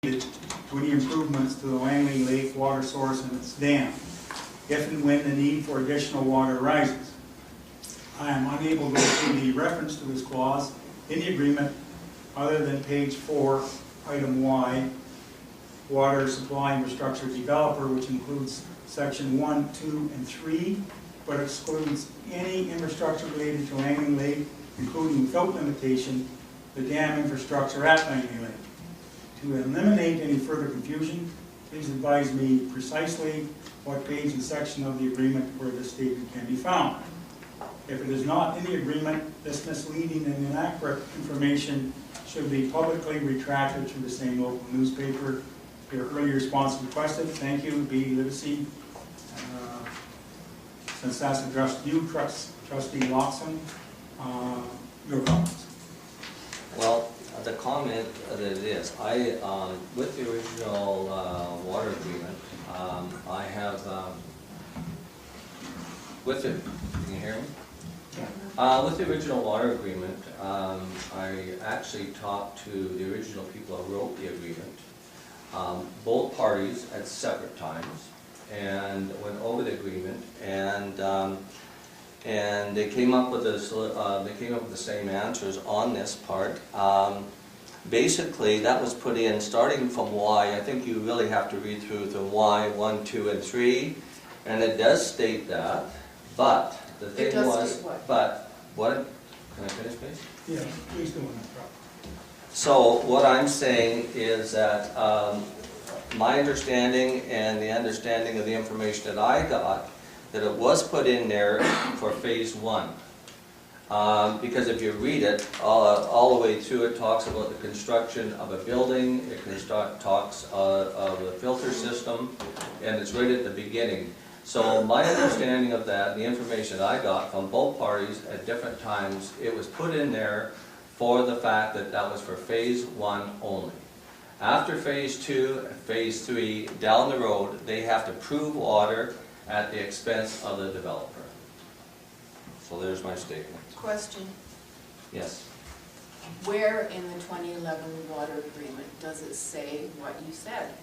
to any improvements to the Langley Lake water source and its dam, if and when the need for additional water arises. I am unable to see the reference to this clause in the agreement other than page 4, item Y, water supply infrastructure developer, which includes section 1, 2, and 3, but excludes any infrastructure related to Langley Lake, including without limitation, the dam infrastructure at Langley Lake. To eliminate any further confusion, please advise me precisely what page and section of the agreement where this statement can be found. If it is not in the agreement, this misleading and inaccurate information should be publicly retracted through the same local newspaper. Your earlier response requested. Thank you, B. Livesey. Since that's addressed to you, Trustee Loxon, your comments. Well, the comment that it is, with the original water agreement, I have, can you hear me? With the original water agreement, I actually talked to the original people who wrote the agreement, both parties at separate times, and went over the agreement, and they came up with the same answers on this part. Basically, that was put in starting from Y. I think you really have to read through the Y 1, 2, and 3, and it does state that. But the thing was, but what? Can I finish, please? Yeah, please do. So what I'm saying is that my understanding and the understanding of the information that I got, that it was put in there for phase 1. Because if you read it, all the way through, it talks about the construction of a building, it talks of the filter system, and it's right at the beginning. So my understanding of that, the information I got from both parties at different times, it was put in there for the fact that that was for phase 1 only. After phase 2, phase 3, down the road, they have to prove water at the expense of the developer. So there's my statement. Question. Yes. Where in the 2011 water agreement does it say what you said?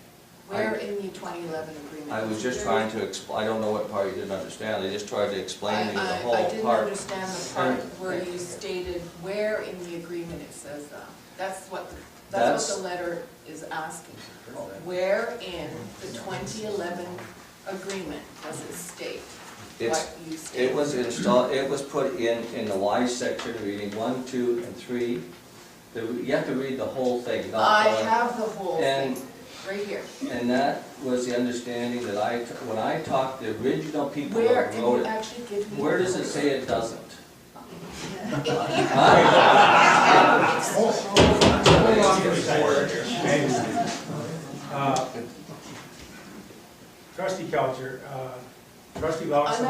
Where in the 2011 agreement? I was just trying to explain. I don't know what part you didn't understand. I just tried to explain to you the whole part. I didn't understand the part where you stated where in the agreement it says that. That's what the letter is asking. Where in the 2011 agreement does it state what you stated? It was installed. It was put in the Y section, reading 1, 2, and 3. You have to read the whole thing. I have the whole thing. Right here. And that was the understanding that when I talked to the original people where, that wrote it. Actually give me where does it say it doesn't? Trustee Kelcher, Trustee Lawson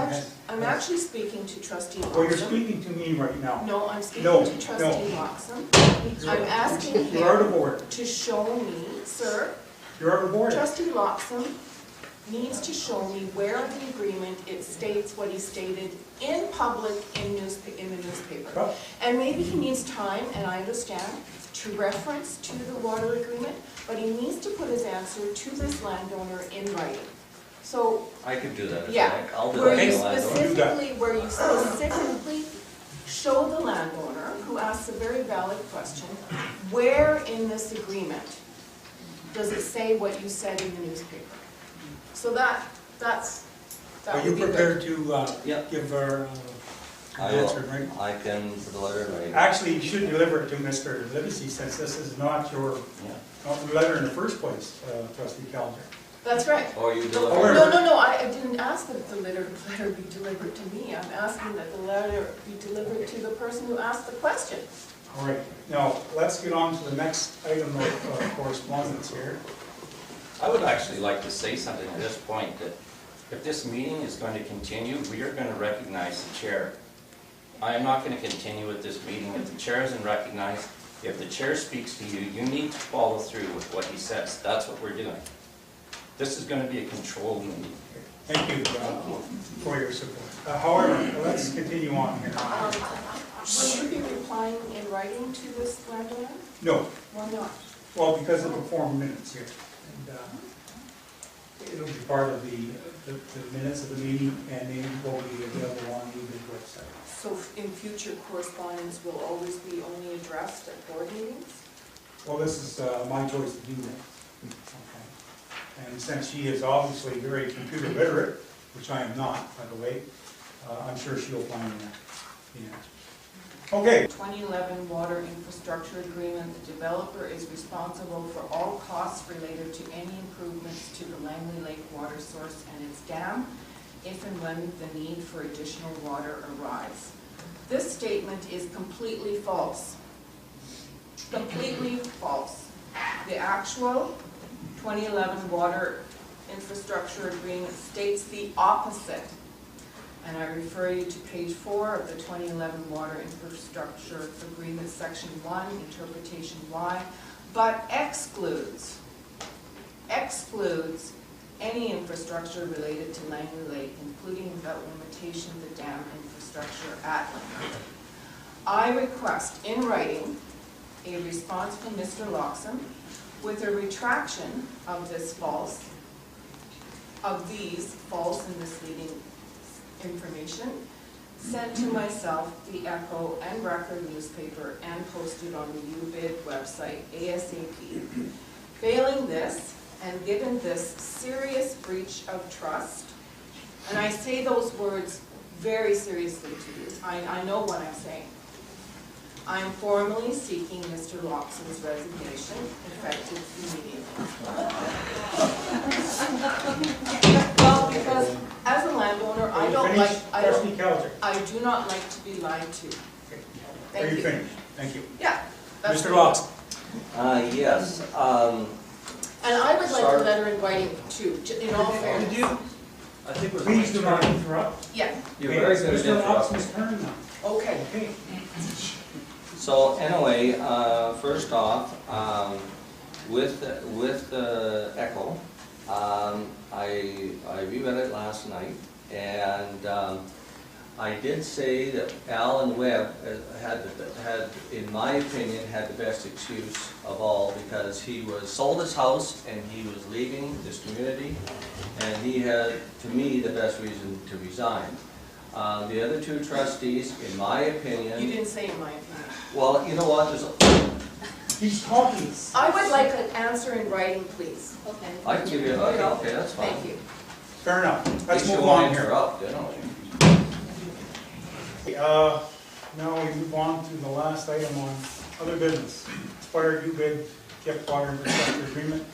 I'm actually speaking to Trustee Lawson. Well, you're speaking to me right now. No, I'm speaking to Trustee Lawson. I'm asking him to show me, sir. You're out of order. Trustee Lawson needs to show me where in the agreement it states what he stated in public in the newspaper. Oh. And maybe he needs time, and I understand, to reference to the water agreement, but he needs to put his answer to this landowner in writing. So I could do that. yeah, I'll do where that. where you specifically show the landowner who asks a very valid question, where in this agreement does it say what you said in the newspaper? So that Are you prepared to give her an answer, right? I can put the letter in writing. Actually, you should deliver it to Mr. Livesey, since this is not your letter in the first place, Trustee Kelcher. That's right. Or you deliver it. No, I didn't ask that the letter be delivered to me. I'm asking that the letter be delivered to the person who asked the question. All right. Now, let's get on to the next item of correspondence here. I would actually like to say something at this point, that if this meeting is going to continue, we are going to recognize the chair. I am not going to continue with this meeting if the chair isn't recognized. If the chair speaks to you, you need to follow through with what he says. That's what we're doing. This is going to be a controlled meeting. Thank you for your support. However, let's continue on here. Will you be replying in writing to this landowner? No. Why not? Well, because of the form minutes here. And it'll be part of the minutes of the meeting, and they will be available on the website. So in future correspondence will always be only addressed at board meetings? Well, this is my choice to do that. Okay. And since she is obviously very computer literate, which I am not, by the way, I'm sure she'll find that. Yeah. Okay. 2011 Water Infrastructure Agreement, the developer is responsible for all costs related to any improvements to the Langley Lake water source and its dam, if and when the need for additional water arise. This statement is completely false. Completely false. The actual 2011 Water Infrastructure Agreement states the opposite. And I refer you to page 4 of the 2011 Water Infrastructure Agreement, section 1, interpretation Y, but excludes any infrastructure related to Langley Lake, including without limitation the dam infrastructure at Langley. I request in writing a response from Mr. Loxam with a retraction of these false and misleading information sent to myself, the Echo and Record newspaper, and posted on the UBID website ASAP. Failing this, and given this serious breach of trust, and I say those words very seriously to you, I know what I'm saying. I am formally seeking Mr. Loxam's resignation, effective immediately. Well, because as a landowner, I do not like to be lied to. Okay. Thank you. Finished? Thank you. Yeah. Mr. Loxam. Yes. And I would like a letter inviting too, in all fairness. Did you? I think it was. Please do not interrupt. Yeah, You're very good at Mr. interrupting. Loxam's turn now. okay. Okay. So anyway, first off, with Echo, I reread it last night, and I did say that Alan Webb had, in my opinion, had the best excuse of all, because he was sold his house and he was leaving this community, and he had, to me, the best reason to resign. The other two trustees, in my opinion... You didn't say in my opinion. Well, you know what, He's talking. I would like an answer in writing, please. Okay. I can give you, okay, that's fine. Thank you. Fair enough. At Let's least you move won't on here. interrupt, you know. Now we move on to the last item on other business. Expired UBID Gift Water Infrastructure Agreement.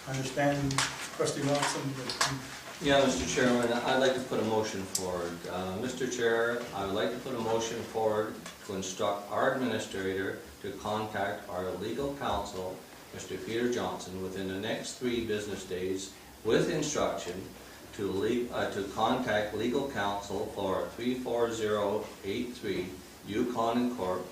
Understanding, trustee Loxam, that Yeah, Mr. Chairman, I'd like to put a motion forward. Mr. Chair, I would like to put a motion forward to instruct our administrator to contact our legal counsel, Mr. Peter Johnson, within the next 3 business days with instruction to contact legal counsel for 34083 Yukon and Corp.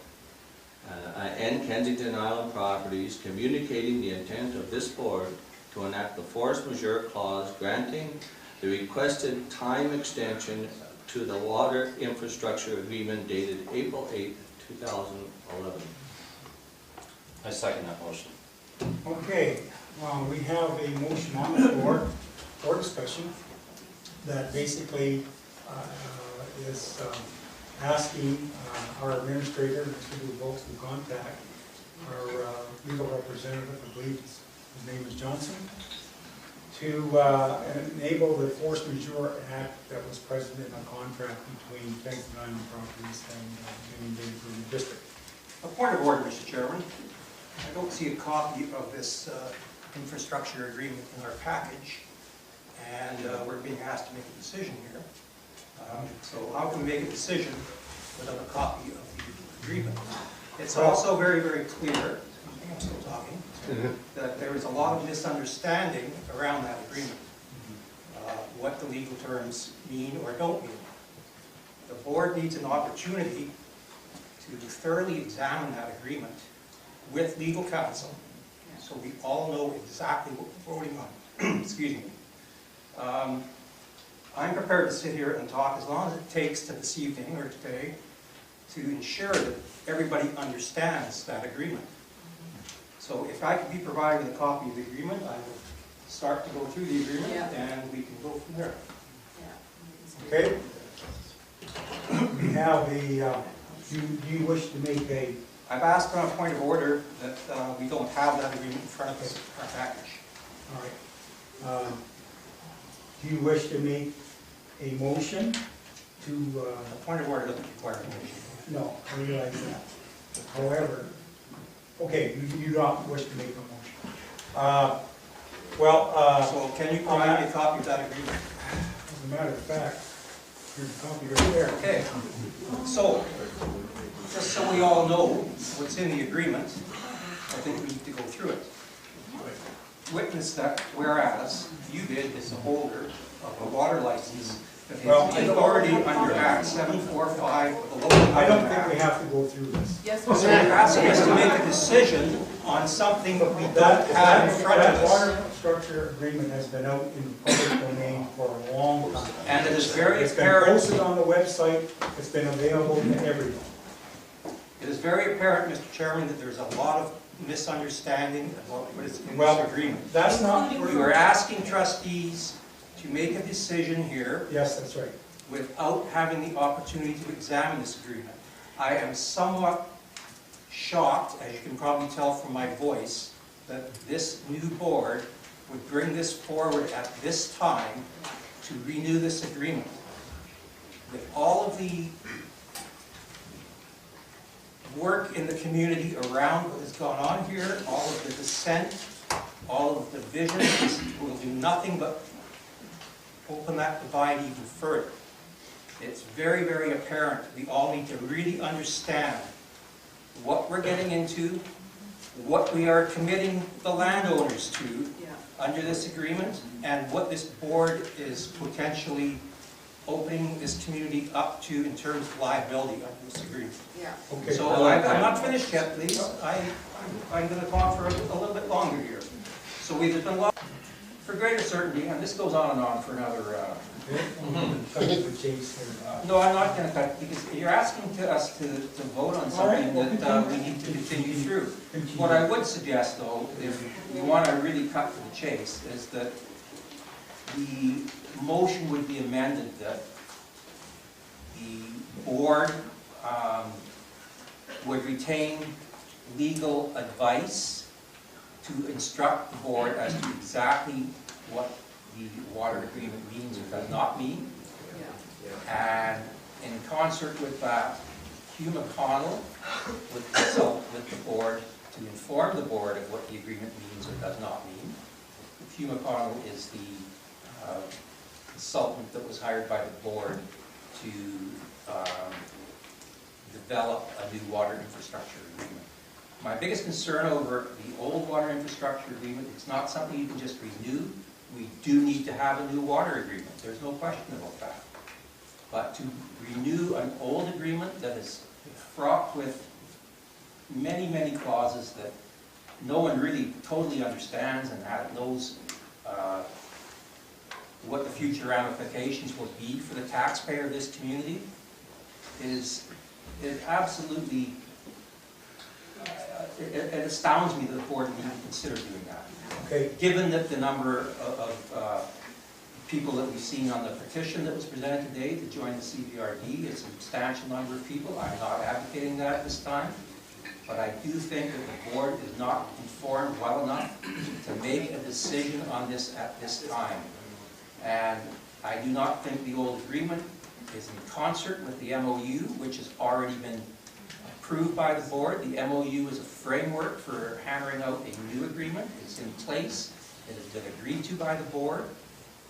And Kensington Island Properties, communicating the intent of this board to enact the force majeure clause granting the requested time extension to the water infrastructure agreement dated April 8, 2011. I second that motion. Okay, we have a motion on the floor for discussion that basically is asking our administrator, Mr. Dubois, to contact our legal representative, I believe his name is Johnson, to enable the force majeure act that was present in a contract between Kensington Island Properties and Union Bay Improvement District. A point of order, Mr. Chairman. I don't see a copy of this infrastructure agreement in our package, and we're being asked to make a decision here. So how can we make a decision without a copy of the agreement? It's also very, very clear, I think I'm still talking, that there is a lot of misunderstanding around that agreement, what the legal terms mean or don't mean. The board needs an opportunity to thoroughly examine that agreement with legal counsel, so we all know exactly what we're voting on. Excuse me. I'm prepared to sit here and talk as long as it takes to this evening or today to ensure that everybody understands that agreement. So if I could be provided with a copy of the agreement, I will start to go through the agreement, Yeah. and we can go from there. Yeah. Okay? We have do you wish to make a, I've asked on a point of order that we don't have that agreement in front of us, our package. all right. Do you wish to make a motion to, A point of order doesn't require a motion. no, I realize that. However, okay, you don't wish to make a motion. So can you provide me a copy of that agreement? As a matter of fact, here's a copy right there. Okay, so, just so we all know what's in the agreement, I think we need to go through it. Witness that whereas UBID is the holder of a water license that Well, has authority under Act 745 of the Local I don't Government think we Act. have to go through this. Yes, So you're asking us to make a decision on something that we don't have in front of That us. water infrastructure agreement has been out in the public domain for a long time. And it is very It's been apparent, posted on the website, it's been available to everyone. it is very apparent, Mr. Chairman, that there's a lot of misunderstanding about what is in Well, this agreement. That's not, You are asking trustees to make a decision here yes, that's right. without having the opportunity to examine this agreement. I am somewhat shocked, as you can probably tell from my voice, that this new board would bring this forward at this time to renew this agreement. With all of the work in the community around what has gone on here, all of the dissent, all of the divisions, will do nothing but open that divide even further. It's very, very apparent we all need to really understand what we're getting into, what we are committing the landowners to yeah, under this agreement, and what this board is potentially opening this community up to in terms of liability under this agreement. yeah. Okay. So I'm not finished yet, please. I'm going to talk for a little bit longer here. So there's been a lot, for greater certainty, and this goes on and on for another, no, I'm not going to cut, because you're asking us to vote on something that we need to continue through. What I would suggest, though, if we want to really cut to the chase, is that the motion would be amended that the board would retain legal advice to instruct the board as to exactly what the water agreement means or does not mean. And in concert with that, Hugh McConnell would consult with the board to inform the board of what the agreement means or does not mean. Hugh McConnell is the consultant that was hired by the board to develop a new water infrastructure agreement. My biggest concern over the old water infrastructure agreement, it's not something you can just renew. We do need to have a new water agreement. There's no question about that. But to renew an old agreement that is fraught with many, many clauses that no one really totally understands and knows what the future ramifications will be for the taxpayer of this community is absolutely, it astounds me that the board would even consider doing that. Okay. Given that the number of people that we've seen on the petition that was presented today to join the CVRD is a substantial number of people. I'm not advocating that at this time, but I do think that the board is not informed well enough to make a decision on this at this time. And I do not think the old agreement is in concert with the MOU, which has already been approved by the board. The MOU is a framework for hammering out a new agreement. It's in place. It has been agreed to by the board.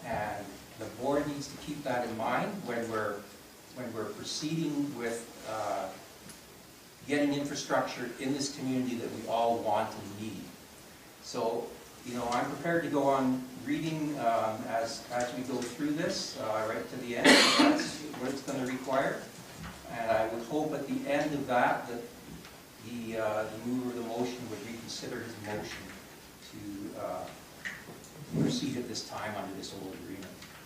And the board needs to keep that in mind when we're proceeding with getting infrastructure in this community that we all want and need. So, you know, I'm prepared to go on reading as we go through this right to the end. That's what it's going to require. And I would hope at the end of that the mover of the motion would reconsider his motion to proceed at this time under this old agreement.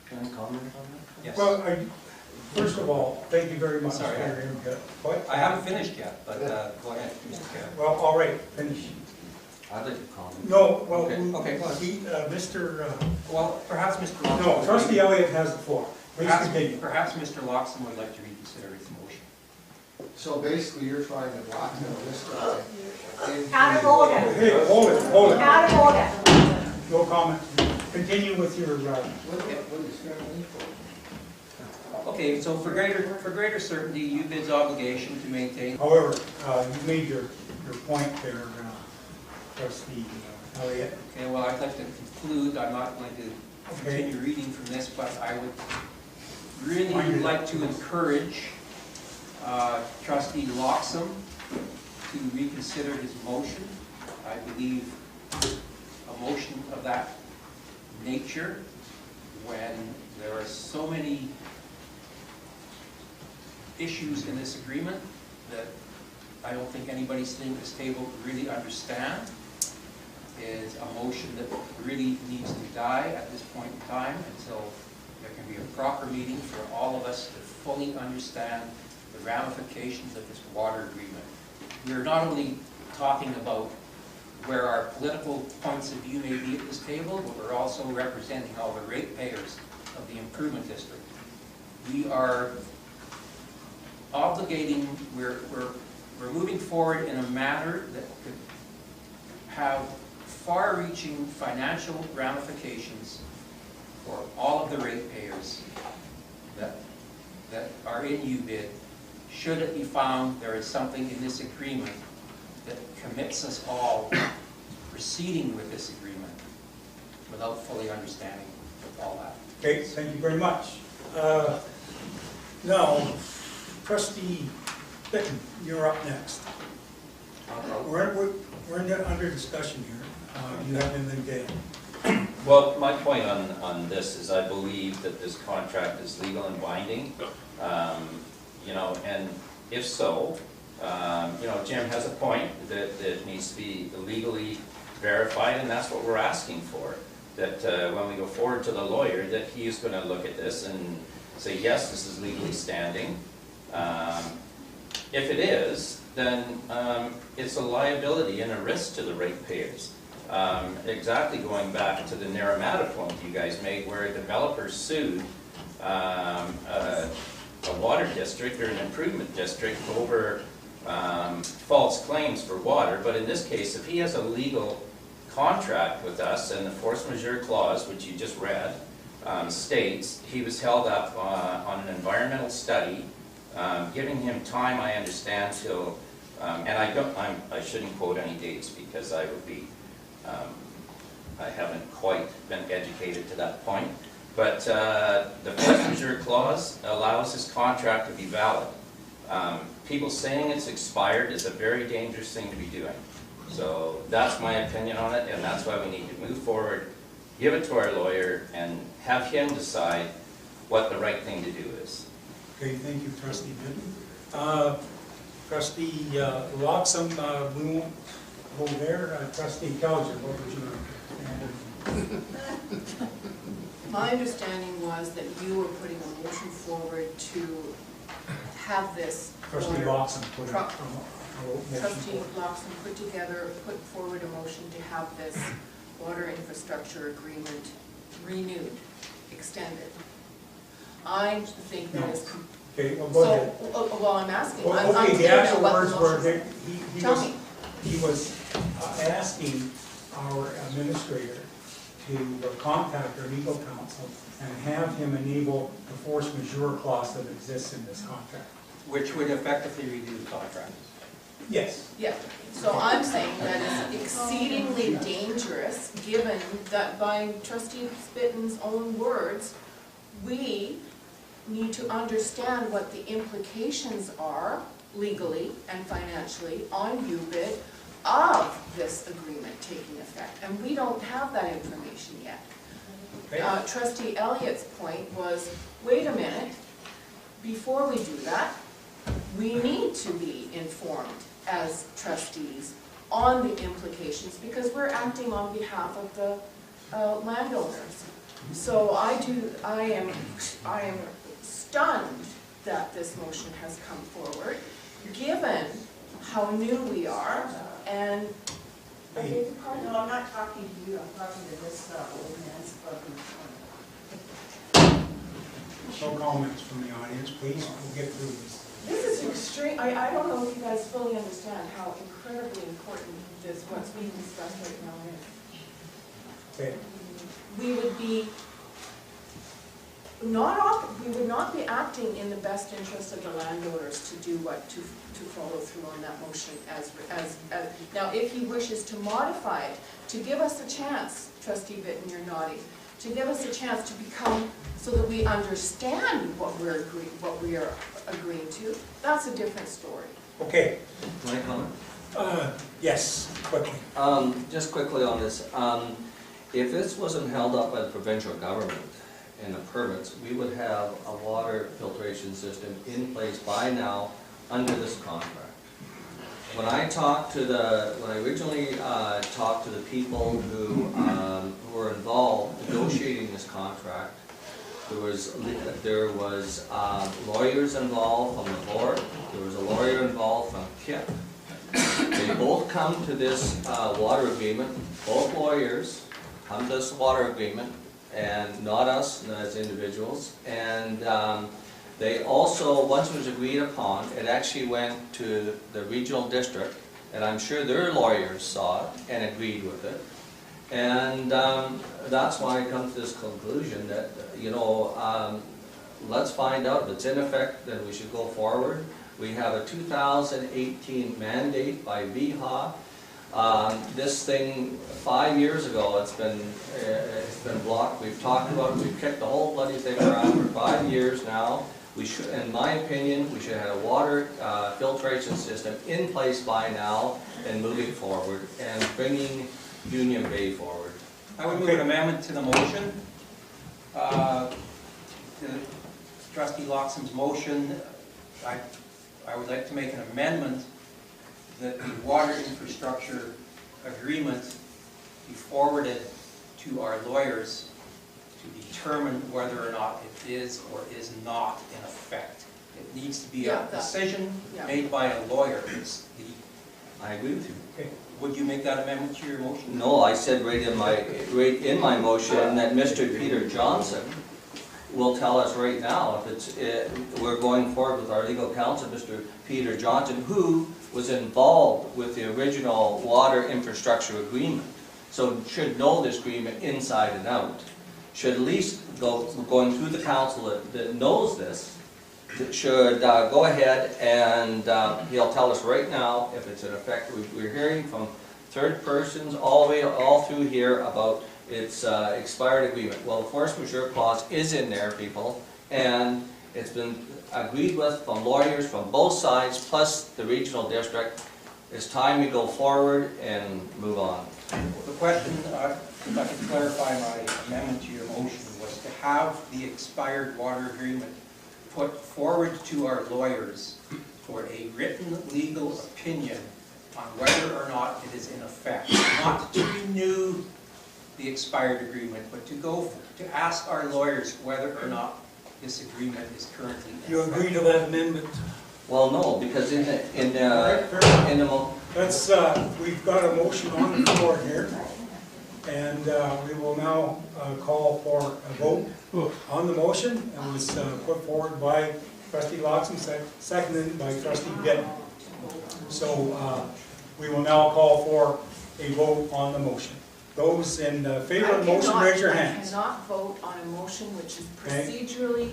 Can I comment on that? Yes. Well, first of all, thank you very much for Sorry. your input. What? I haven't finished yet, but go ahead, Mr. Chair. Well, all right, finish. I'd like to comment. No, well, Okay. Mr., Well, perhaps Mr. Loxam. no, trustee Elliott has the floor. Please continue. Perhaps Mr. Loxam would like to reconsider his motion. So basically, you're trying to blackmail this guy. Out of order. Hey, hold it. Out of order. No comment. Continue with your, What are you scaring me for? Okay, so for greater certainty, UBID's obligation to maintain. however, you made your point there, trustee Elliott. Okay, well, I'd like to conclude, I'm not going to continue reading from this, but I would really like to encourage trustee Loxam to reconsider his motion. I believe a motion of that nature, when there are so many issues in this agreement that I don't think anybody sitting at this table really understand, is a motion that really needs to die at this point in time until there can be a proper meeting for all of us to fully understand the ramifications of this water agreement. We're not only talking about where our political points of view may be at this table, but we're also representing all the ratepayers of the improvement district. We are obligating, we're moving forward in a manner that could have far-reaching financial ramifications for all of the ratepayers that are in UBID, should it be found there is something in this agreement that commits us all to proceeding with this agreement without fully understanding all that. Okay, thank you very much. Now, trustee Fitton, you're up next. We're under discussion here. You have anything to add? Well, my point on this is I believe that this contract is legal and binding. You know, and if so, you know, Jim has a point that it needs to be legally verified, and that's what we're asking for. That when we go forward to the lawyer, that he is going to look at this and say, yes, this is legally standing. If it is, then it's a liability and a risk to the ratepayers. Exactly going back to the Naramata point you guys made, where a developer sued a water district or an improvement district over false claims for water. But in this case, if he has a legal contract with us and the force majeure clause, which you just read, states he was held up on an environmental study, giving him time, I understand, till, and I shouldn't quote any dates because I would be, I haven't quite been educated to that point. But the force majeure clause allows his contract to be valid. People saying it's expired is a very dangerous thing to be doing. So that's my opinion on it, and that's why we need to move forward, give it to our lawyer, and have him decide what the right thing to do is. Okay, thank you, trustee Fitton. Trustee Loxam, we won't go there. Trustee Kelger, what would you add? My understanding was that you were putting a motion forward to have this. Trustee Loxam put it. Trustee Loxam put forward a motion to have this water infrastructure agreement renewed, extended. I think that is. Okay, well, go ahead. Well, I'm asking. Well, I'm okay, the clear now actual what the words were motion that is. he was asking our administrator to contact our legal counsel and have him enable the force majeure clause that exists in this contract. Which would effectively redo the contract. Yes. Yeah, so I'm saying that is exceedingly dangerous, given that by trustee Spitton's own words, we need to understand what the implications are legally and financially on UBID of this agreement taking effect, and we don't have that information yet. Okay. Trustee Elliott's point was, wait a minute, before we do that, we need to be informed as trustees on the implications, because we're acting on behalf of the landowners. So I am stunned that this motion has come forward, given how new we are and I beg your pardon? No, I'm not talking to you, I'm talking to this old man's club in the corner. No comments from the audience, please, we'll get through this. This is extreme, I don't know if you guys fully understand how incredibly important this, what's being discussed right now is. Okay, We would be we would not be acting in the best interest of the landowners to do what, to follow through on that motion as, now if he wishes to modify it, to give us a chance, trustee Bitten, you're nodding, to give us a chance to become, so that we understand what we are agreeing to, that's a different story. okay, Can I comment? yes, quickly. Just quickly on this, if this wasn't held up by the provincial government and the permits, we would have a water filtration system in place by now under this contract. When I originally talked to the people who were involved negotiating this contract, there was lawyers involved from the board, there was a lawyer involved from KIP. They both come to this water agreement, both lawyers come to this water agreement, and not us as individuals. And they also, once it was agreed upon, it actually went to the regional district, and I'm sure their lawyers saw it and agreed with it. And that's why I come to this conclusion that, let's find out if it's in effect, then we should go forward. We have a 2018 mandate by VHA. This thing, 5 years ago, it's been blocked. We've talked about it. We've kicked the whole bloody thing around for 5 years now. We should, in my opinion, we should have a water filtration system in place by now and moving forward and bringing Union Bay forward. I would move an amendment to the motion. Trustee Loxham's motion, I would like to make an amendment that the water infrastructure agreement be forwarded to our lawyers to determine whether or not it is or is not in effect. It needs to be a decision made by a lawyer. I agree with you. Okay. Would you make that amendment to your motion? No, I said right in my motion that Mr. Peter Johnson will tell us right now if we're going forward with our legal counsel, Mr. Peter Johnson, who was involved with the original water infrastructure agreement. So should know this agreement inside and out. Should at least going through the council that knows this, should go ahead and he'll tell us right now if it's in effect. We're hearing from third persons all through here about its expired agreement. Well, the force majeure clause is in there, people, and it's been agreed with from lawyers from both sides, plus the regional district. It's time we go forward and move on. The question, if I can clarify my amendment to your motion, was to have the expired water agreement put forward to our lawyers for a written legal opinion on whether or not it is in effect. Not to renew the expired agreement, but to ask our lawyers whether or not this agreement is currently in effect. You agree to that amendment? Well, no, because in the Let's, we've got a motion on the floor here, and we will now call for a vote on the motion. It was put forward by trustee Loxham, seconded by trustee Bitten. So we will now call for a vote on the motion. Those in favor of the motion, raise your hands. I cannot vote on a motion which is procedurally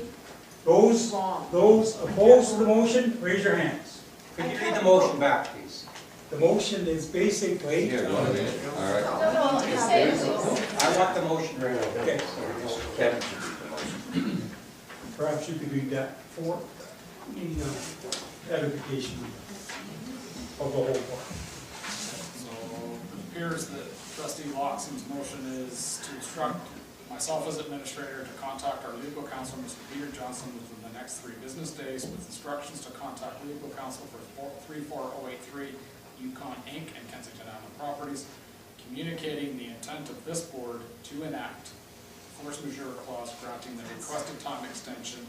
wrong. Those opposed to the motion, raise your hands. Could you read the motion back, please? The motion is basically... Here, all right. I want the motion right now. Okay. Kevin. Perhaps you could read that for edification of the whole board. So it appears that trustee Loxham's motion is to instruct myself as administrator to contact our legal counsel, Mr. Peter Johnson, within the next 3 business days with instructions to contact legal counsel for 34083 Yukon Inc. and Kensington Island Properties, communicating the intent of this board to enact force majeure clause granting the requested time extension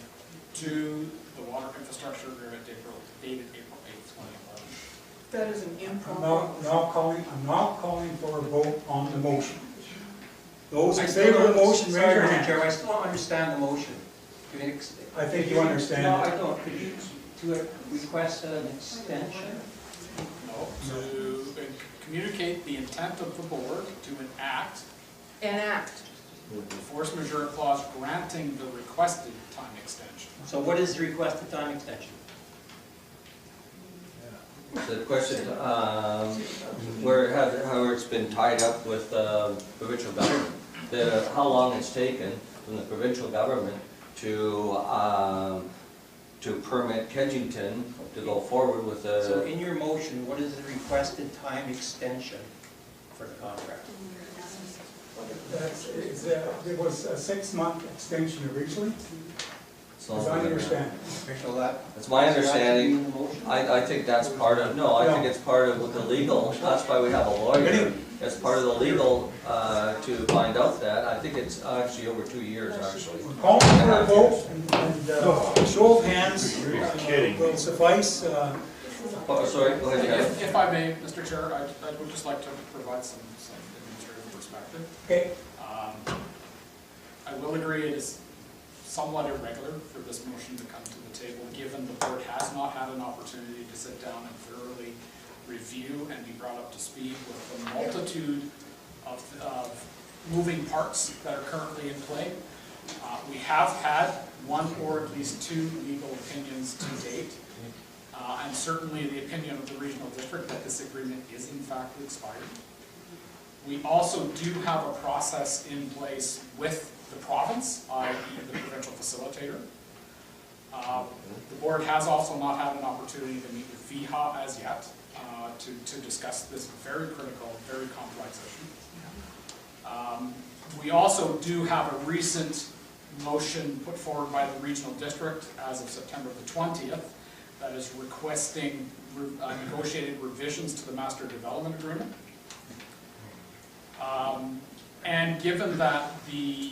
to the water infrastructure agreement dated April 8, 2011. That is an I'm improper. not calling for a vote on the motion. Those I in still favor of the don't- motion, raise sorry, your Mr. hand. Chairman, I still don't understand the motion. I think you understand No, it. I don't. Could you request an extension? No, to communicate the intent of the board to enact the force majeure clause granting the requested time extension. So what is the requested time extension? The question, how it's been tied up with provincial government, how long it's taken from the provincial government to permit Kedgington to go forward with So the, in your motion, what is the requested time extension for the contract? It was a 6-month extension originally, so. as I understand. So that. It's my understanding, That should be in the motion? I think that's part of, no, I think it's part of the legal, that's why we have a lawyer. It's part of the legal to find out that, I think it's actually over 2 years, actually. We're calling for a vote, and show of hands will suffice. Oh, sorry, go ahead, Kevin. If I may, Mr. Chair, I would just like to provide some administrative perspective. Okay, I will agree it is somewhat irregular for this motion to come to the table, given the board has not had an opportunity to sit down and thoroughly review and be brought up to speed with the multitude of moving parts that are currently in play. We have had one or at least 2 legal opinions to date, and certainly the opinion of the regional district that this agreement is in fact expired. We also do have a process in place with the province, i.e. the provincial facilitator. The board has also not had an opportunity to meet with VHA as yet to discuss this very critical, very complex issue. We also do have a recent motion put forward by the regional district as of September the 20th that is requesting negotiated revisions to the master development agreement. And given that the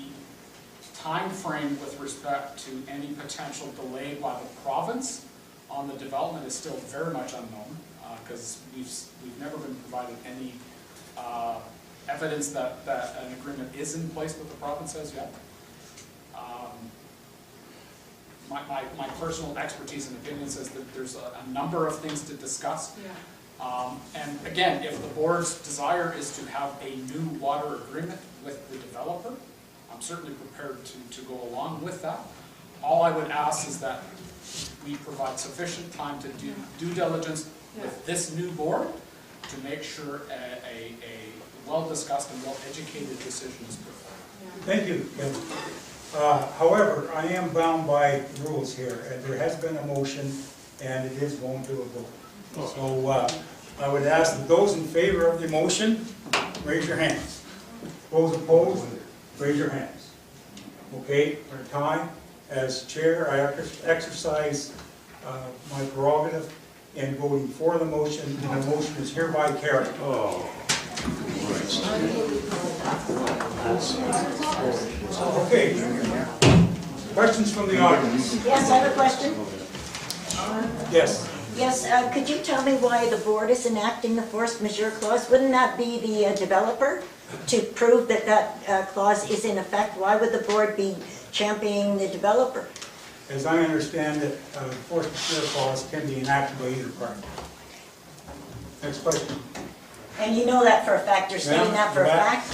time frame with respect to any potential delay by the province on the development is still very much unknown, because we've never been provided any evidence that an agreement is in place with the province as yet. My personal expertise and opinion says that there's a number of things to discuss. And again, if the board's desire is to have a new water agreement with the developer, I'm certainly prepared to go along with that. All I would ask is that we provide sufficient time to do due diligence with this new board to make sure a well-discussed and well-educated decision is put forward. thank you, Kevin. However, I am bound by rules here, and there has been a motion, and it is going to a vote. So I would ask that those in favor of the motion, raise your hands. Those opposed, raise your hands. Okay, for a time, as chair, I exercise my prerogative in voting for the motion, and the motion is hereby carried. Okay. Questions from the audience? Yes, I have a question. Yes. Yes, could you tell me why the board is enacting the force majeure clause? Wouldn't that be the developer to prove that that clause is in effect? Why would the board be championing the developer? As I understand it, force majeure clause can be enacted by either party. Next question. And you know that for a fact, you're stating that for a Yeah, fact?